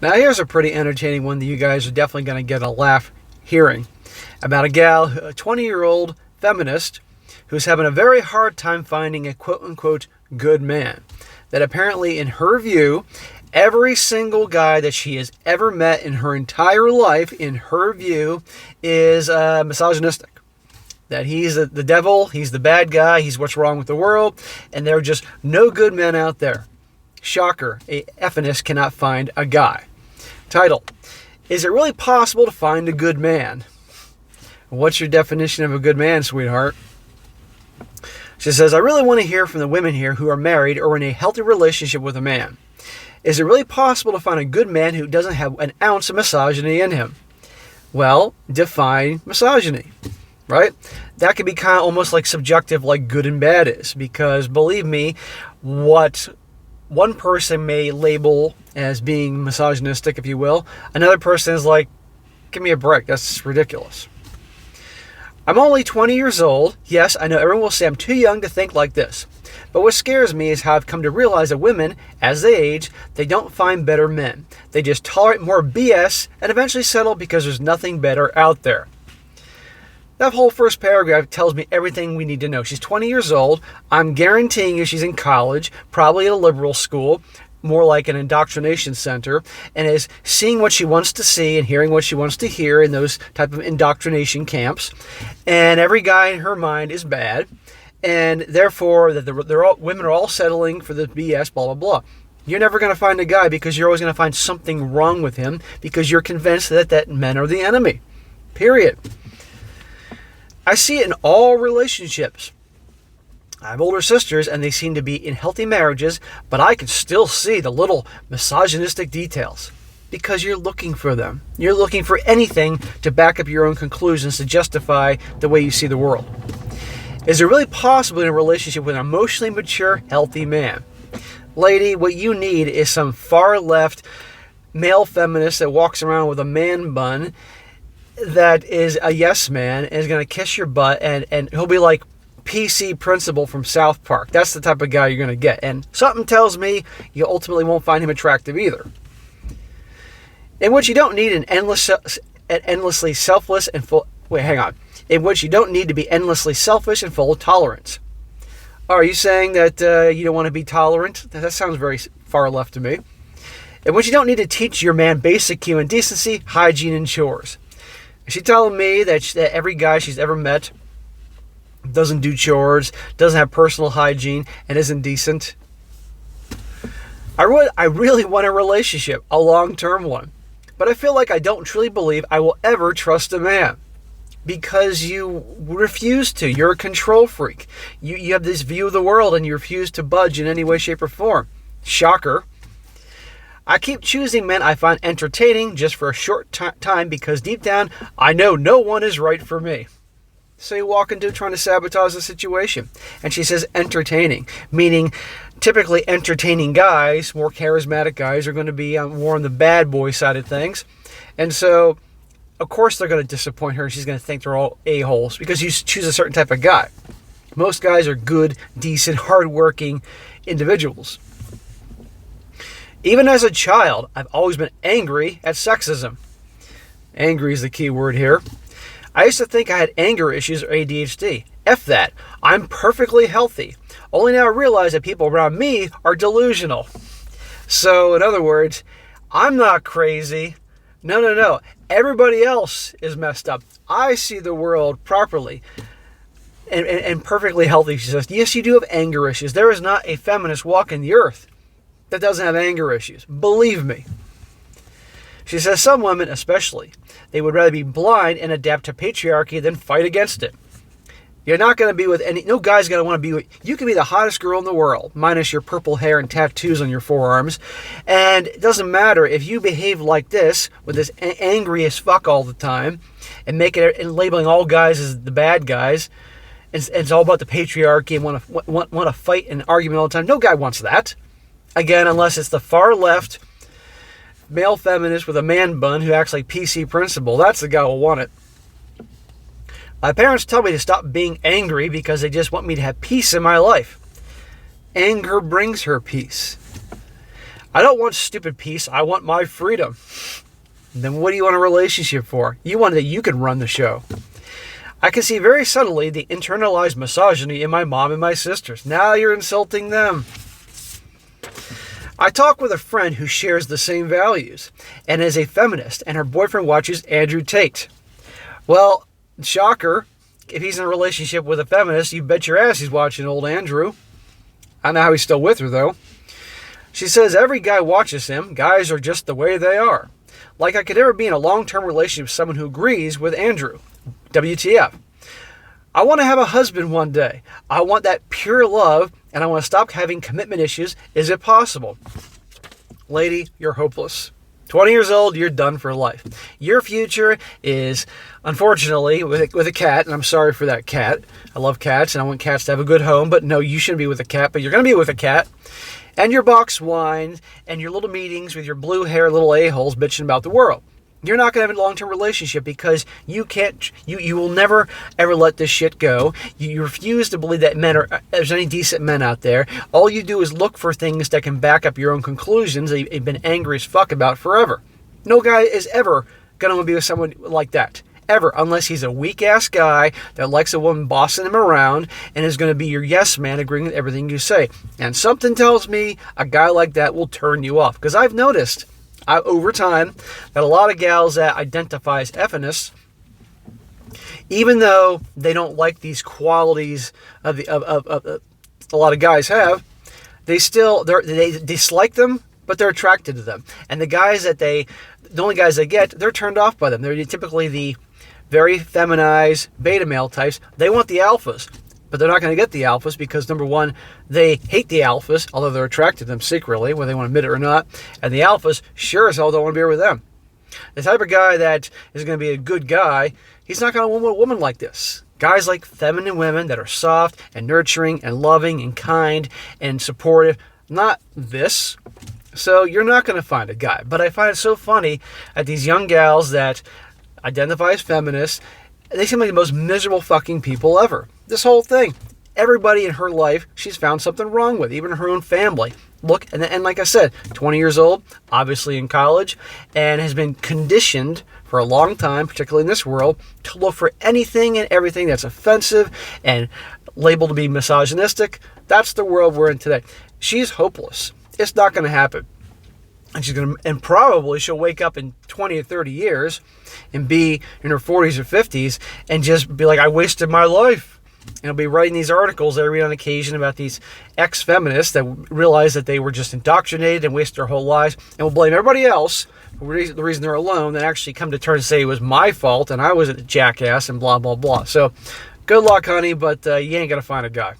Now here's a pretty entertaining one that you guys are definitely going to get a laugh hearing. About a gal, a 20-year-old feminist, who's having a very hard time finding a quote-unquote good man. That apparently, in her view, every single guy that she has ever met in her entire life, in her view, is misogynistic. That he's the devil, he's the bad guy, he's what's wrong with the world, and there are just no good men out there. Shocker, a feminist cannot find a guy. Title, is it really possible to find a good man? What's your definition of a good man, sweetheart? She says, I really want to hear from the women here who are married or in a healthy relationship with a man. Is it really possible to find a good man who doesn't have an ounce of misogyny in him? Well, define misogyny, right? That can be kind of almost like subjective, like good and bad is, because believe me, what one person may label as being misogynistic, if you will, another person is like, give me a break, that's ridiculous. I'm only 20 years old. Yes, I know everyone will say I'm too young to think like this. But what scares me is how I've come to realize that women, as they age, they don't find better men. They just tolerate more BS and eventually settle because there's nothing better out there. That whole first paragraph tells me everything we need to know. She's 20 years old. I'm guaranteeing you she's in college, probably at a liberal school, more like an indoctrination center, and is seeing what she wants to see and hearing what she wants to hear in those type of indoctrination camps. And every guy in her mind is bad, and therefore that women are all settling for the BS, blah, blah, blah. You're never going to find a guy because you're always going to find something wrong with him because you're convinced that men are the enemy. Period. I see it in all relationships. I have older sisters, and they seem to be in healthy marriages, but I can still see the little misogynistic details because you're looking for them. You're looking for anything to back up your own conclusions to justify the way you see the world. Is it really possible in a relationship with an emotionally mature, healthy man? Lady, what you need is some far-left male feminist that walks around with a man bun that is a yes man and is going to kiss your butt, and he'll be like PC Principal from South Park. That's the type of guy you're going to get. And something tells me you ultimately won't find him attractive either. In which you don't need an endlessly selfless and full... Wait, hang on. In which you don't need to be endlessly selfish and full of tolerance. Are you saying that you don't want to be tolerant? That sounds very far left to me. In which you don't need to teach your man basic human decency, hygiene, and chores. Is she telling me that every guy she's ever met doesn't do chores, doesn't have personal hygiene, and isn't decent? I really want a relationship, a long-term one. But I feel like I don't truly believe I will ever trust a man. Because you refuse to. You're a control freak. You have this view of the world and you refuse to budge in any way, shape, or form. Shocker. I keep choosing men I find entertaining just for a short time because deep down, I know no one is right for me. So you walk into trying to sabotage the situation. And she says entertaining, meaning typically entertaining guys, more charismatic guys, are going to be more on the bad boy side of things. And so, of course, they're going to disappoint her. She's going to think they're all a-holes because you choose a certain type of guy. Most guys are good, decent, hardworking individuals. Even as a child, I've always been angry at sexism. Angry is the key word here. I used to think I had anger issues or ADHD. F that. I'm perfectly healthy. Only now I realize that people around me are delusional. So, in other words, I'm not crazy. No. Everybody else is messed up. I see the world properly and perfectly healthy. She says, yes, you do have anger issues. There is not a feminist walking the earth that doesn't have anger issues. Believe me. She says some women especially, they would rather be blind and adapt to patriarchy than fight against it. You're not going to be with no guy's going to want to be with, you can be the hottest girl in the world, minus your purple hair and tattoos on your forearms. And it doesn't matter if you behave like this, with this angry as fuck all the time, and labeling all guys as the bad guys. It's all about the patriarchy and want to fight and argument all the time. No guy wants that. Again, unless it's the far left male feminist with a man bun who acts like PC Principal. That's the guy who will want it. My parents tell me to stop being angry because they just want me to have peace in my life. Anger brings her peace. I don't want stupid peace. I want my freedom. Then what do you want a relationship for? You want that you can run the show. I can see very subtly the internalized misogyny in my mom and my sisters. Now you're insulting them. I talk with a friend who shares the same values and is a feminist, and her boyfriend watches Andrew Tate. Well, shocker, if he's in a relationship with a feminist, you bet your ass he's watching old Andrew. I know how he's still with her, though. She says every guy watches him. Guys are just the way they are. Like I could never be in a long-term relationship with someone who agrees with Andrew. WTF. I want to have a husband one day. I want that pure love, and I want to stop having commitment issues. Is it possible? Lady, you're hopeless. 20 years old, you're done for life. Your future is, unfortunately, with a cat, and I'm sorry for that cat. I love cats, and I want cats to have a good home, but no, you shouldn't be with a cat, but you're going to be with a cat. And your box wine, and your little meetings with your blue hair little a-holes bitching about the world. You're not going to have a long-term relationship because you can't, you will never, ever let this shit go. You refuse to believe that there's any decent men out there. All you do is look for things that can back up your own conclusions that you've been angry as fuck about forever. No guy is ever going to be with someone like that. Ever. Unless he's a weak-ass guy that likes a woman bossing him around and is going to be your yes man agreeing with everything you say. And something tells me a guy like that will turn you off. Because I've noticed over time that a lot of gals that identify as feminists, even though they don't like these qualities of a lot of guys have, they dislike them, but they're attracted to them. And the only guys they get, they're turned off by them. They're typically the very feminized beta male types. They want the alphas, but they're not going to get the alphas because, number one, they hate the alphas, although they're attracted to them secretly, whether they want to admit it or not. And the alphas sure as hell don't want to be with them. The type of guy that is going to be a good guy, he's not going to want a woman like this. Guys like feminine women that are soft and nurturing and loving and kind and supportive, not this. So you're not going to find a guy. But I find it so funny at these young gals that identify as feminists. They seem like the most miserable fucking people ever. This whole thing. Everybody in her life, she's found something wrong with, even her own family. Look, and like I said, 20 years old, obviously in college, and has been conditioned for a long time, particularly in this world, to look for anything and everything that's offensive and labeled to be misogynistic. That's the world we're in today. She's hopeless. It's not going to happen. And probably she'll wake up in 20 or 30 years and be in her 40s or 50s and just be like, I wasted my life. And I'll be writing these articles I read on occasion about these ex-feminists that realize that they were just indoctrinated and wasted their whole lives and will blame everybody else for the reason they're alone, and actually come to terms and say it was my fault and I was a jackass and blah, blah, blah. So good luck, honey, but you ain't going to find a guy.